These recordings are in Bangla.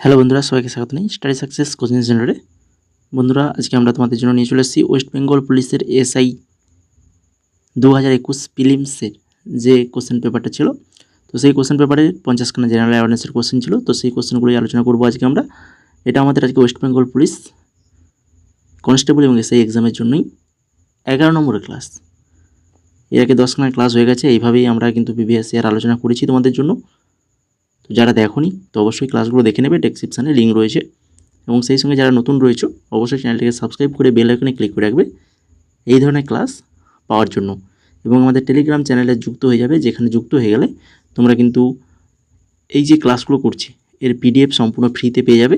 হ্যালো বন্ধুরা, সবাইকে স্বাগত জানাই স্টাডি সাকসেস কোচিং সেন্টারে। বন্ধুরা, আজকে আমরা তোমাদের জন্য নিয়ে চলে এসেছি ওয়েস্ট বেঙ্গল পুলিশের এসআই 2021 প্রিলিমসের যে কোশ্চেন পেপারটা ছিল। তো সেই কোশ্চেন পেপারে 50খানা জেনারেল অ্যাওয়ারনেসের কোশ্চেন ছিল। তো সেই কোশ্চেনগুলোই আলোচনা করবো আজকে আমরা। এটা আমাদের আজকে ওয়েস্ট বেঙ্গল পুলিশ কনস্টেবল এবং এসআই এক্সামের জন্যই 11 নম্বরের ক্লাস। এর আগে 10খানা ক্লাস হয়ে গেছে। এইভাবেই আমরা কিন্তু প্রিভিয়াস ইয়ার আলোচনা করেছি তোমাদের জন্য। তো যারা দেখোনি তো অবশ্যই ক্লাসগুলো দেখে নেবে, ডেসক্রিপশানে লিঙ্ক রয়েছে। এবং সেই সঙ্গে যারা নতুন রয়েছে অবশ্যই চ্যানেলটিকে সাবস্ক্রাইব করে বেল আইকনে ক্লিক করে রাখবে এই ধরনের ক্লাস পাওয়ার জন্য। এবং আমাদের টেলিগ্রাম চ্যানেলে যুক্ত হয়ে যাবে, যেখানে যুক্ত হয়ে গেলে তোমরা কিন্তু এই যে ক্লাসগুলো করছি এর পিডিএফ সম্পূর্ণ ফ্রিতে পেয়ে যাবে।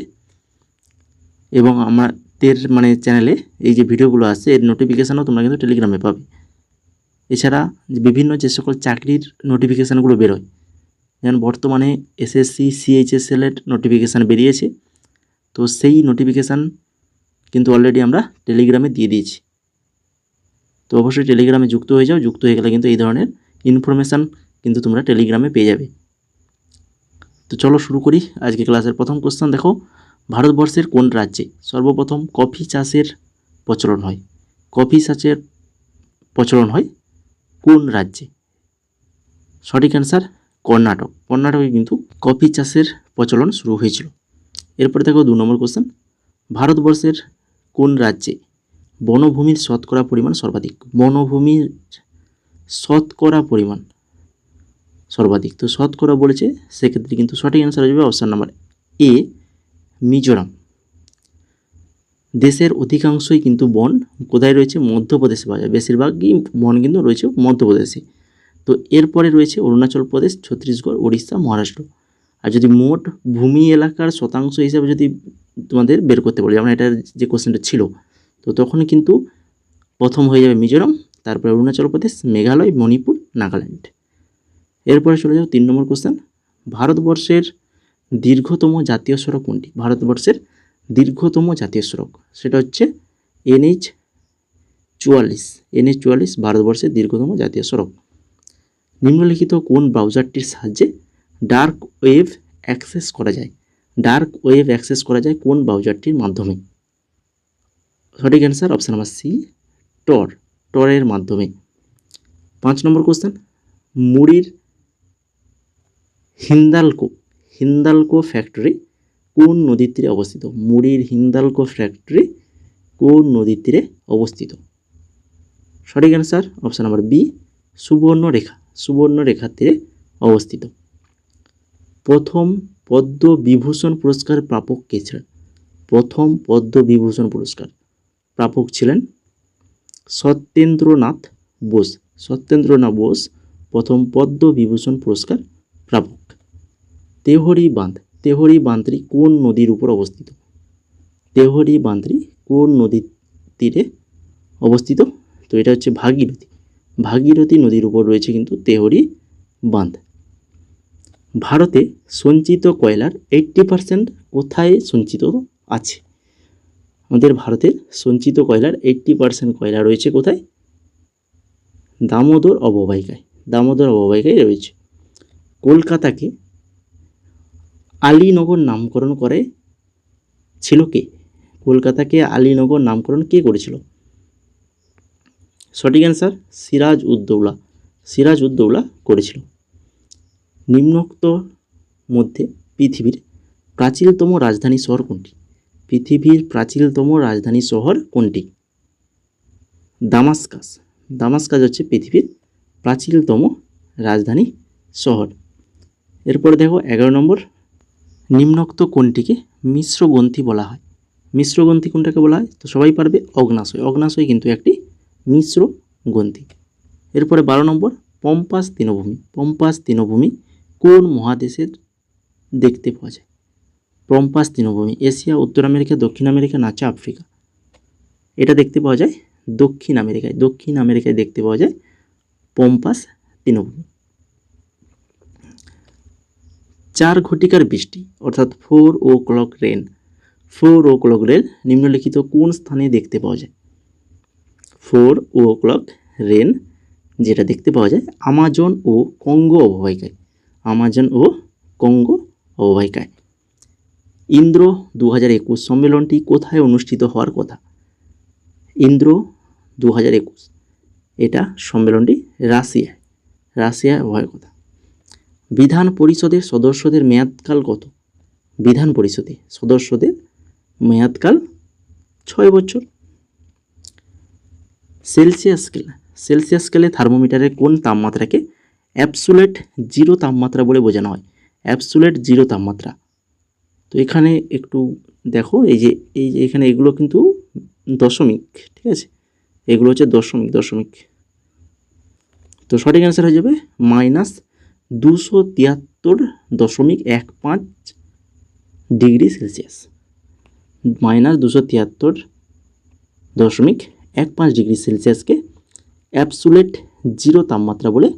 এবং আমাদের চ্যানেলে এই যে ভিডিওগুলো আসছে এর নোটিফিকেশানও তোমরা কিন্তু টেলিগ্রামে পাবে। এছাড়া বিভিন্ন যে সকল চাকরির নোটিফিকেশানগুলো বেরোয়, যেমন বর্তমানে এসএসসি সিএইচএসএলের নোটিফিকেশান বেরিয়েছে। তো সেই নোটিফিকেশান কিন্তু অলরেডি আমরা টেলিগ্রামে দিয়ে দিয়েছি। তো অবশ্যই টেলিগ্রামে যুক্ত হয়ে যাও। যুক্ত হয়ে গেলে কিন্তু এই ধরনের ইনফরমেশান কিন্তু তোমরা টেলিগ্রামে পেয়ে যাবে। তো চলো শুরু করি আজকে ক্লাসের প্রথম কোশ্চেন। দেখো, ভারতবর্ষের কোন রাজ্যে সর্বপ্রথম কফি চাষের প্রচলন হয়? কফি চাষের প্রচলন হয় কোন রাজ্যে? সঠিক অ্যান্সার কর্ণাটক। কর্ণাটকে কিন্তু কফি চাষের প্রচলন শুরু হয়েছিল। এরপরে দেখো 2 নম্বর কোশ্চেন। ভারতবর্ষের কোন রাজ্যে বনভূমির শতকরা পরিমাণ সর্বাধিক? বনভূমির শতকরা পরিমাণ সর্বাধিক। তো শতকরা বলেছে, সেক্ষেত্রে কিন্তু সঠিক অ্যান্সার আসবে অপশান নাম্বার এ, মিজোরাম। দেশের অধিকাংশই কিন্তু বন কোথায় রয়েছে? মধ্যপ্রদেশে পাওয়া যায়। বেশিরভাগই বন কিন্তু রয়েছে মধ্যপ্রদেশে। তো এরপরে রয়েছে অরুণাচল প্রদেশ, ছত্তিশগড়, উড়িষ্যা, মহারাষ্ট্র। আর যদি মোট ভূমি এলাকার শতাংশ হিসাবে যদি তোমাদের বের করতে বলে, যেমন এটার যে কোশ্চেনটা ছিল, তো তখন কিন্তু প্রথম হয়ে যাবে মিজোরাম, তারপরে অরুণাচল প্রদেশ, মেঘালয়, মণিপুর, নাগাল্যান্ড। এরপরে চলে যাও 3 নম্বর কোশ্চেন। ভারতবর্ষের দীর্ঘতম জাতীয় সড়ক কোনটি? ভারতবর্ষের দীর্ঘতম জাতীয় সড়ক সেটা হচ্ছে NH-44। NH-44 ভারতবর্ষের দীর্ঘতম জাতীয় সড়ক। নিম্নলিখিত কোন ব্রাউজারটির সাহায্যে ডার্ক ওয়েব অ্যাক্সেস করা যায়? ডার্ক ওয়েব অ্যাক্সেস করা যায় কোন ব্রাউজারটির মাধ্যমে? সঠিক অ্যান্সার অপশান নাম্বার সি, টর। টরের মাধ্যমে। 5 নম্বর কোশ্চেন। মুড়ির হিন্দালকো ফ্যাক্টরি কোন নদীর তীরে অবস্থিত? মুড়ির হিন্দালকো ফ্যাক্টরি কোন নদীর তীরে অবস্থিত? সঠিক answer option number B, Subarnarekha. সুবর্ণরেখার তীরে অবস্থিত। প্রথম পদ্মবিভূষণ পুরস্কার প্রাপক কে ছিলেন? প্রথম পদ্মবিভূষণ পুরস্কার প্রাপক ছিলেন সত্যেন্দ্রনাথ বোস। সত্যেন্দ্রনাথ বোস প্রথম পদ্মবিভূষণ পুরস্কার প্রাপক। তেহরি বাঁধটি কোন নদীর উপর অবস্থিত? তেহরি বাঁধটি কোন নদীর তীরে অবস্থিত? তো এটা হচ্ছে ভাগীরথী। ভাগীরথী নদীর উপর রয়েছে কিন্তু তেহরি বাঁধ। ভারতে সঞ্চিত কয়লার 80% কোথায় সঞ্চিত আছে? আমাদের ভারতের সঞ্চিত কয়লার 80% কয়লা রয়েছে কোথায়? দামোদর অববাহিকায়। দামোদর অববাহিকায় রয়েছে। কলকাতাকে আলীনগর নামকরণ করে ছিল কে? কলকাতাকে আলীনগর নামকরণ কে করেছিল? সঠিক অ্যান্সার সিরাজউদ্দৌলা। সিরাজউদ্দৌলা করেছিল। নিম্নোক্ত মধ্যে পৃথিবীর প্রাচীনতম রাজধানী শহর কোনটি? পৃথিবীর প্রাচীনতম রাজধানী শহর কোনটি? দামাস্কাস। দামাস্কাস হচ্ছে পৃথিবীর প্রাচীনতম রাজধানী শহর। এরপরে দেখো 11 নম্বর। নিম্নোক্ত কোনটিকে মিশ্র গ্রন্থি বলা হয়? মিশ্র গ্রন্থি কোনটাকে বলা হয়? তো সবাই পারবে, অগ্নাশয়। অগ্নাশয় কিন্তু একটি মিশ্র গ্রন্থি। এরপরে 12 নম্বর। পম্পাস তৃণভূমি। পম্পাস তৃণভূমি কোন মহাদেশের দেখতে পাওয়া যায়? পম্পাস তৃণভূমি এশিয়া, উত্তর আমেরিকা, দক্ষিণ আমেরিকা, না আফ্রিকা? এটা দেখতে পাওয়া যায় দক্ষিণ আমেরিকায়। দক্ষিণ আমেরিকায় দেখতে পাওয়া যায় পম্পাস তৃণভূমি। 4 ঘটিকার বৃষ্টি অর্থাৎ 4 o'clock রেন। 4 o'clock রেন নিম্নলিখিত কোন স্থানে দেখতে পাওয়া যায়? 4 o'clock রেন যেটা দেখতে পাওয়া যায় আমাজন ও কঙ্গো অববাহিকায়। আমাজন ও কঙ্গো অববাহিকায়। ইন্দ্র 2021 সম্মেলনটি কোথায় অনুষ্ঠিত হওয়ার কথা? ইন্দ্র 2021 এটা সম্মেলনটি রাশিয়ায় হওয়ার কথা। বিধান পরিষদের সদস্যদের মেয়াদকাল কত? বিধান পরিষদে সদস্যদের মেয়াদকাল 6 বছর। সেলসিয়াস স্কেলে থার্মোমিটারের কোন তাপমাত্রাকে অ্যাবসোলিউট জিরো তাপমাত্রা বলে বোঝানো হয়? অ্যাবসোলিউট জিরো তাপমাত্রা। তো এখানে একটু দেখো, এই যে এখানে এগুলো কিন্তু দশমিক, ঠিক আছে, এগুলো হচ্ছে দশমিক। তো সঠিক অ্যান্সার হয়ে যাবে -273.15 ডিগ্রি সেলসিয়াস। -273.15 ডিগ্রি সেলসিয়াসকে অ্যাবসোলিউট জিরো তাপমাত্রা বলে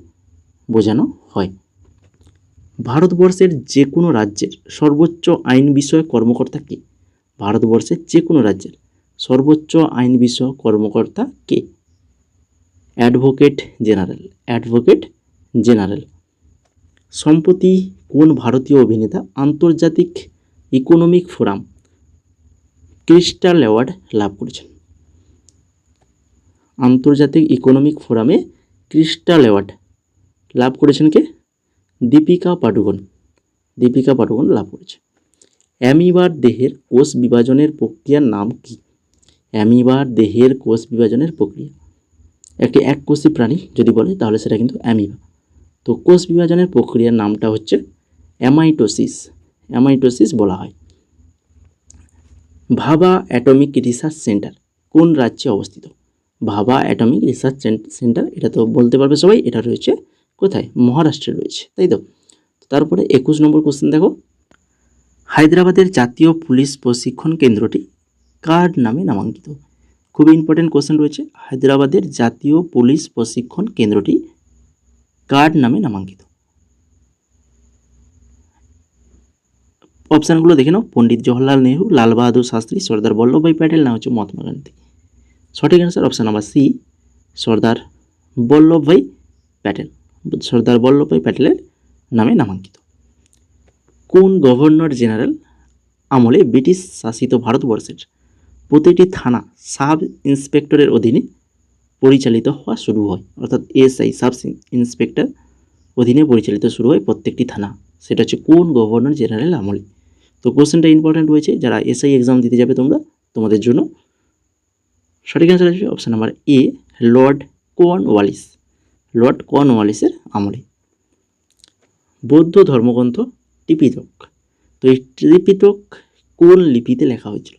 বোঝানো হয়। ভারতবর্ষের যে কোনো রাজ্যের সর্বোচ্চ আইন বিষয়ক কর্মকর্তা কে? ভারতবর্ষের যে কোনো রাজ্যের সর্বোচ্চ আইন বিষয়ক কর্মকর্তা কে? Advocate general. সম্প্রতি কোন ভারতীয় অভিনেতা আন্তর্জাতিক ইকোনমিক ফোরাম ক্রিস্টাল অ্যাওয়ার্ড লাভ করেছেন? আন্তর্জাতিক ইকোনমিক ফোরামে ক্রিস্টাল অ্যাওয়ার্ড লাভ করেছেন কে? দীপিকা পাডুকোন লাভ করেছে। অ্যামিবার দেহের কোষ বিভাজনের প্রক্রিয়ার নাম কি? অ্যামিবার দেহের কোষ বিভাজনের প্রক্রিয়া, একটি এককোষী প্রাণী যদি বলে তাহলে সেটা কিন্তু অ্যামিবা। তো কোষ বিভাজনের প্রক্রিয়ার নামটা হচ্ছে অ্যামাইটোসিস বলা হয়। ভাবা অ্যাটমিক রিসার্চ সেন্টার কোন রাজ্যে অবস্থিত? ভাবা অ্যাটমিক রিসার্চ সেন্টার, এটা তো বলতে পারবে সবাই, এটা রয়েছে কোথায়? মহারাষ্ট্রে রয়েছে, তাই তো। তারপরে 21 নম্বর কোশ্চেন দেখো, হায়দ্রাবাদের জাতীয় পুলিশ প্রশিক্ষণ কেন্দ্রটি কার নামে নামাঙ্কিত? খুবই ইম্পর্টেন্ট কোশ্চেন রয়েছে। হায়দ্রাবাদের জাতীয় পুলিশ প্রশিক্ষণ কেন্দ্রটি কার নামে নামাঙ্কিত? অপশানগুলো দেখে নাও। পণ্ডিত জওহরলাল নেহরু, লাল বাহাদুর শাস্ত্রী, সর্দার বল্লভভাই প্যাটেল, না হচ্ছে মহাত্মা গান্ধী। সঠিক answer option number C, Sardar Vallabhbhai প্যাটেলের নামে নামাঙ্কিত। কোন গভর্নর জেনারেল আমলে ব্রিটিশ শাসিত ভারতবর্ষের প্রতিটি থানা সাব ইন্সপেক্টরের অধীনে পরিচালিত হওয়া শুরু হয়? অর্থাৎ এসআই, সাব ইন্সপেক্টর অধীনে পরিচালিত শুরু হয় প্রত্যেকটি থানা, সেটা হচ্ছে কোন গভর্নর জেনারেল আমলে? তো কোশ্চেনটা ইম্পর্টেন্ট রয়েছে, যারা এসআই এক্সাম দিতে যাবে তোমাদের জন্য। সঠিক অ্যান্সার আসবে অপশান নাম্বার এ, লর্ড কর্নওয়ালিসের আমলে। বৌদ্ধ ধর্মগ্রন্থ ত্রিপিটক, তো এই ত্রিপিটক কোন লিপিতে লেখা হয়েছিল?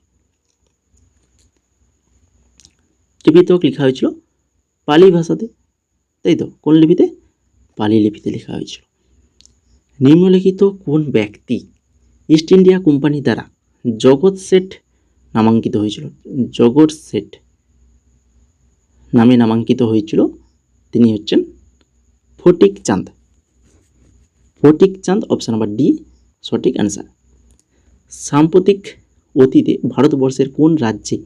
ত্রিপিটক লেখা হয়েছিল পালি ভাষাতে, তাই তো। কোন লিপিতে? পালি লিপিতে লেখা হয়েছিল। নিম্নলিখিত কোন ব্যক্তি ইস্ট ইন্ডিয়া কোম্পানি দ্বারা জগৎ শেঠ নামাঙ্কিত হয়েছিল? জগৎ শেঠ নামে নামাঙ্কিত হয়েছিল, তিনি হচ্ছেন ফটিক চাঁদ। অপশান নাম্বার ডি সঠিক অ্যান্সার। সাম্প্রতিক অতীতে ভারতবর্ষের কোন রাজ্যে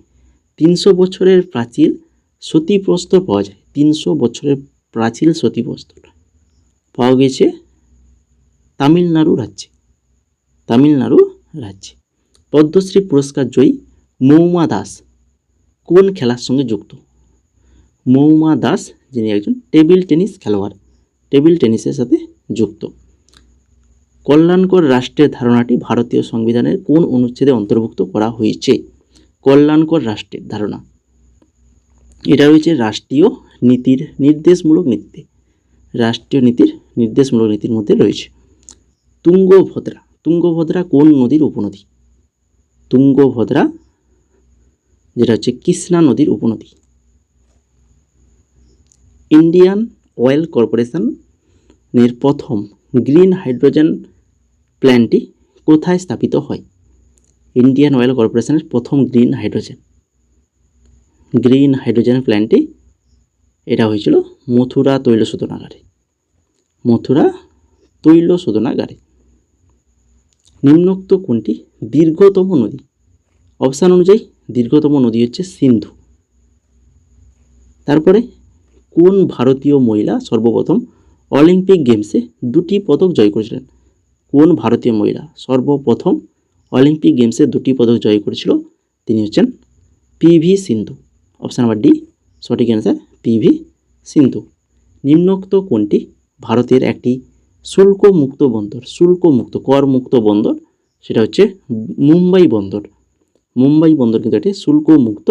300 বছরের প্রাচীন সতীপ্রস্তর পাওয়া যায়? 300 বছরের প্রাচীন সতীপ্রস্তর পাওয়া গেছে তামিলনাড়ু রাজ্যে। পদ্মশ্রী পুরস্কার জয়ী মৌমা দাস কোন খেলার সঙ্গে যুক্ত? মৌমা দাস যিনি একজন টেবিল টেনিস খেলোয়াড়, টেবিল টেনিসের সাথে যুক্ত। কল্যাণকর রাষ্ট্রের ধারণাটি ভারতীয় সংবিধানের কোন অনুচ্ছেদে অন্তর্ভুক্ত করা হয়েছে? কল্যাণকর রাষ্ট্রের ধারণা, এটা রয়েছে রাষ্ট্রীয় নির্দেশমূলক নীতির মধ্যে রয়েছে। তুঙ্গভদ্রা কোন নদীর উপনদী? তুঙ্গভদ্রা যেটা হচ্ছে কৃষ্ণা নদীর উপনদী। ইন্ডিয়ান অয়েল কর্পোরেশনের প্রথম গ্রিন হাইড্রোজেন প্ল্যান্টটি কোথায় স্থাপিত হয়? ইন্ডিয়ান অয়েল কর্পোরেশনের প্রথম গ্রিন হাইড্রোজেন প্ল্যান্টটি এটা হয়েছিল মথুরা তৈল শোধনাগারে। নিম্নোক্ত কোনটি দীর্ঘতম নদী? অপশান অনুযায়ী দীর্ঘতম নদী হচ্ছে সিন্ধু। তারপরে কোন ভারতীয় মহিলা সর্বপ্রথম অলিম্পিক গেমসে 2টি পদক জয় করেছিলেন? কোন ভারতীয় মহিলা সর্বপ্রথম অলিম্পিক গেমসে 2টি পদক জয় করেছিল, তিনি হচ্ছেন পিভি সিন্ধু। অপশান নাম্বার ডি সঠিক অ্যান্সার, পিভি সিন্ধু। নিম্নোক্ত কোনটি ভারতের একটি শুল্কমুক্ত বন্দর, শুল্কমুক্ত করমুক্ত বন্দর? সেটা হচ্ছে মুম্বাই বন্দর। মুম্বাই বন্দর কিন্তু একটি শুল্কমুক্ত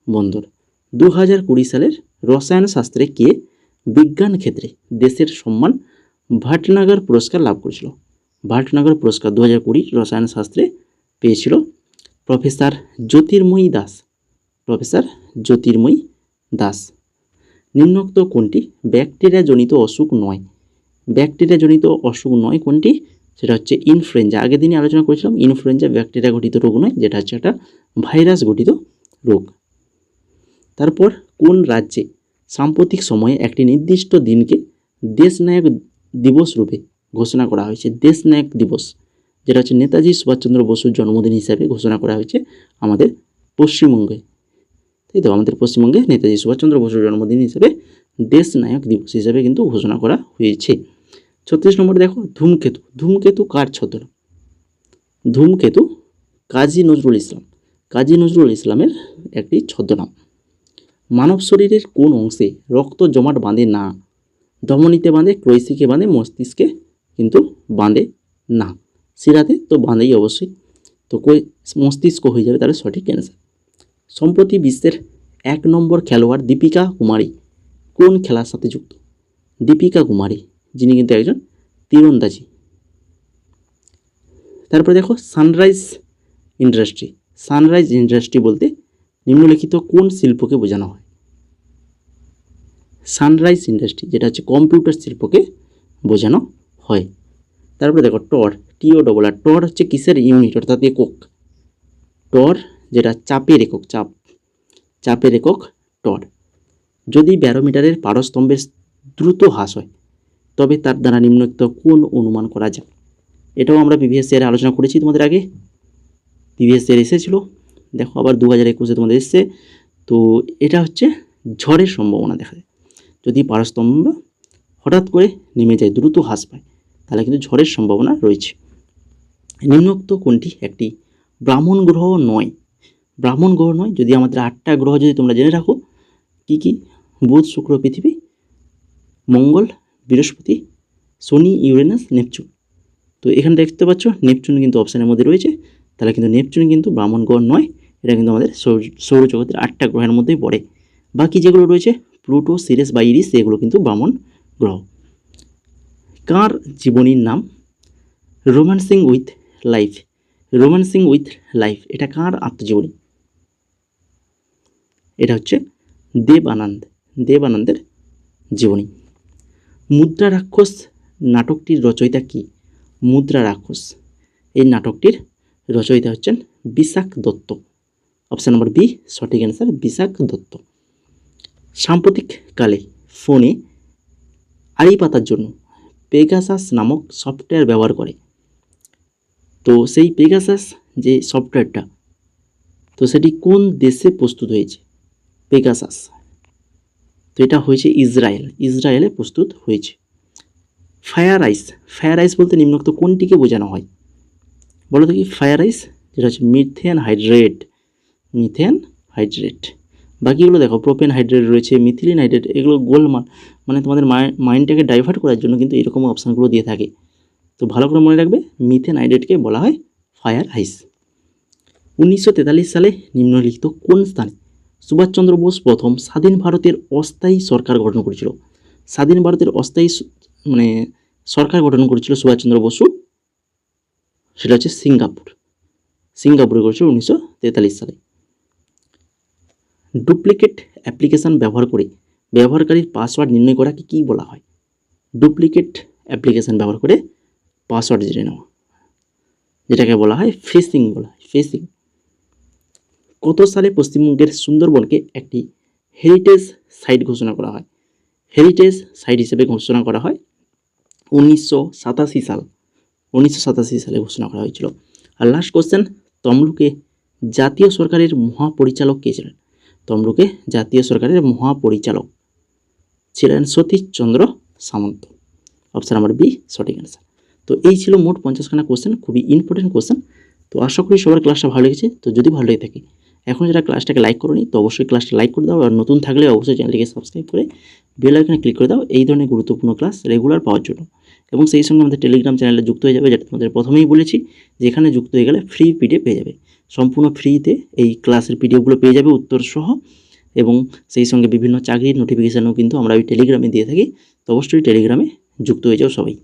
বন্দর। 2020 সালের রসায়ন শাস্ত্রে কে বিজ্ঞান ক্ষেত্রে দেশের সম্মান ভাটনাগর পুরস্কার লাভ করেছিল? ভাটনাগর পুরস্কার 2020 রসায়ন শাস্ত্রে পেয়েছিল প্রফেসর জ্যোতির্ময়ী দাস। প্রফেসর জ্যোতির্ময়ী দাস। নিম্নোক্ত কোনটি ব্যাকটেরিয়াজনিত অসুখ নয়? ব্যাকটেরিয়াজনিত অসুখ নয় কোনটি? সেটা হচ্ছে ইনফ্লুয়েঞ্জা। আগের দিনই আলোচনা করেছিলাম, ইনফ্লুয়েঞ্জা ব্যাকটেরিয়া ঘটিত রোগ নয়, যেটা হচ্ছে একটা ভাইরাস ঘটিত রোগ। তারপর কোন রাজ্যে সাম্প্রতিক সময়ে একটি নির্দিষ্ট দিনকে দেশনায়ক দিবস রূপে ঘোষণা করা হয়েছে? দেশনায়ক দিবস, যেটা হচ্ছে নেতাজি সুভাষচন্দ্র বসুর জন্মদিন হিসাবে ঘোষণা করা হয়েছে আমাদের পশ্চিমবঙ্গে, তাই তো? আমাদের পশ্চিমবঙ্গে নেতাজি সুভাষচন্দ্র বসুর জন্মদিন হিসেবে দেশনায়ক দিবস হিসেবে কিন্তু ঘোষণা করা হয়েছে। 36 নম্বর দেখো, ধূমকেতু। ধূমকেতু কার ছদ্মনাম? ধূমকেতু কাজী নজরুল ইসলাম। কাজী নজরুল ইসলামের একটি ছদ্মনাম। মানব শরীরের কোন অংশে রক্ত জমাট বাঁধে না? ধমনীতে বাঁধে, ক্রৈশিকে বাঁধে, মস্তিষ্কে কিন্তু বাঁধে না। শিরাতে তো বাঁধেই অবশ্যই, তো মস্তিষ্ক হয়ে যাবে তাহলে সঠিক অ্যান্সার। সম্প্রতি বিশ্বের 1 নম্বর খেলোয়াড় দীপিকা কুমারী কোন খেলার সাথে যুক্ত? দীপিকা কুমারী, যিনি কিন্তু একজন তীরন্দাজি। তারপরে দেখো সানরাইজ ইন্ডাস্ট্রি। সানরাইজ ইন্ডাস্ট্রি বলতে নিম্নলিখিত কোন শিল্পকে বোঝানো হয়? সানরাইজ ইন্ডাস্ট্রি, যেটা হচ্ছে কম্পিউটার শিল্পকে বোঝানো হয়। তারপরে দেখো টর, TOR, টর হচ্ছে কিসের ইউনিট অর্থাৎ একক? টর যেটা চাপের একক, চাপের একক টর। যদি ব্যারোমিটারের পারস্তম্ভের দ্রুত হ্রাস হয় তবে তার দ্বারা নিম্নলিখিত কোন অনুমান করা যায়? এটাও আমরা প্রিভিয়াস ইয়ারে আলোচনা করেছি তোমাদের আগে, প্রিভিয়াস ইয়ার এসেছিলো, দেখো আবার 2021-এ তোমাদের এসছে। তো এটা হচ্ছে ঝড়ের সম্ভাবনা দেখা যায়। যদি পারস্তম্ভ হঠাৎ করে নেমে যায়, দ্রুত হ্রাস পায়, তাহলে কিন্তু ঝড়ের সম্ভাবনা রয়েছে। নিম্নোক্ত কোনটি একটি ব্রাহ্মণ গ্রহ নয়? ব্রাহ্মণ গ্রহ নয় যদি আমাদের 8টা গ্রহ যদি তোমরা জেনে রাখো, কি কি? বুধ, শুক্র, পৃথিবী, মঙ্গল, বৃহস্পতি, শনি, ইউরেনাস, নেপচুন। তো এখানে দেখতে পাচ্ছ নেপচুন কিন্তু অপশানের মধ্যে রয়েছে, তাহলে কিন্তু নেপচুন কিন্তু ব্রাহ্মণ গ্রহ নয়, এটা কিন্তু আমাদের সৌরজগতের 8টা গ্রহের মধ্যেই পড়ে। বাকি যেগুলো রয়েছে প্লুটো, সিরিয়াস বা ইরিস, এগুলো কিন্তু ব্রাহ্মণ গ্রহ। কার জীবনীর নাম রোম্যান্সিং উইথ লাইফ? রোম্যান্সিং উইথ লাইফ এটা কার আত্মজীবনী? এটা হচ্ছে দেব আনন্দের জীবনী। মুদ্রা রাক্ষস নাটকটির রচয়িতা কি? মুদ্রা রাক্ষস এই নাটকটির রচয়িতা হচ্ছেন Bishakh Dutta. Option number B সঠিক অ্যান্সার, বিশাখ দত্ত। সাম্প্রতিককালে ফোনে আড়ি পাতার জন্য পেগাসাস নামক সফটওয়্যার ব্যবহার করে। তো সেই পেগাসাস যে সফটওয়্যারটা, তো সেটি কোন দেশে প্রস্তুত হয়েছে? পেগাসাস, তো এটা হয়েছে ইসরায়েলে প্রস্তুত হয়েছে। ফায়ার আইস বলতে নিম্নোক্ত কোনটিকে বোঝানো হয়? বলো দেখি। ফায়ার আইস যেটা হচ্ছে মিথেন হাইড্রেট। বাকিগুলো দেখো প্রোপেন হাইড্রেট রয়েছে, মিথিলিন হাইড্রেট, এগুলো গোলমাল, মানে তোমাদের মাইন্ডটাকে ডাইভার্ট করার জন্য কিন্তু এরকম অপশানগুলো দিয়ে থাকে। তো ভালো করে মনে রাখবে, মিথেন হাইড্রেটকে বলা হয় ফায়ার আইস। 1943 সালে নিম্নলিখিত কোন স্থানে সুভাষচন্দ্র বোস প্রথম স্বাধীন ভারতের অস্থায়ী সরকার গঠন করেছিল? স্বাধীন ভারতের অস্থায়ী সরকার গঠন করেছিল সুভাষচন্দ্র বসু, সেটা হচ্ছে সিঙ্গাপুরে করেছিল 1943 সালে। ডুপ্লিকেট অ্যাপ্লিকেশন ব্যবহার করে ব্যবহারকারীর পাসওয়ার্ড নির্ণয় করাকে কী বলা হয়? ডুপ্লিকেট অ্যাপ্লিকেশন ব্যবহার করে পাসওয়ার্ড জেনে নেওয়া, যেটাকে বলা হয় ফিশিং কত সালে পশ্চিমবঙ্গের সুন্দরবনকে একটি হেরিটেজ সাইট ঘোষণা করা হয়? হেরিটেজ সাইট হিসেবে ঘোষণা করা হয় 1987 সালে ঘোষণা করা হয়েছিল। আর লাস্ট কোশ্চেন, তমলুকে জাতীয় সরকারের মহাপরিচালক কে ছিলেন? তমলুকে জাতীয় সরকারের মহাপরিচালক ছিলেন সতীশচন্দ্র সামন্ত। অপশান নাম্বার বি সঠিক অ্যান্সার। তো এই ছিল মোট 50খানা কোশ্চেন, খুবই ইম্পর্টেন্ট কোশ্চেন। তো আশা করি সবার ক্লাসটা ভালো লেগেছে। তো যদি ভালো লেগে থাকে, এখন যারা ক্লাসটাকে লাইক করোনি তো অবশ্যই ক্লাসটা লাইক করে দাও, আর নতুন থাকলে অবশ্যই চ্যানেলটিকে সাবস্ক্রাইব করে বেল আইকনে ক্লিক করে দাও এই ধরনের গুরুত্বপূর্ণ ক্লাস রেগুলার পাওয়ার জন্য। এবং সেই সঙ্গে আমাদের টেলিগ্রাম চ্যানেলে যুক্ত হয়ে যাবে, যেটা তোমাদের প্রথমেই বলেছি, যেখানে যুক্ত হয়ে গেলে ফ্রি পিডিএফ পেয়ে যাবে, সম্পূর্ণ ফ্রিতে এই ক্লাসের পিডিএফগুলো পেয়ে যাবে উত্তর সহ, এবং সেই সঙ্গে বিভিন্ন চাকরির নোটিফিকেশানও কিন্তু আমরা ওই টেলিগ্রামে দিয়ে থাকি। তো অবশ্যই টেলিগ্রামে যুক্ত হয়ে যাও সবাই।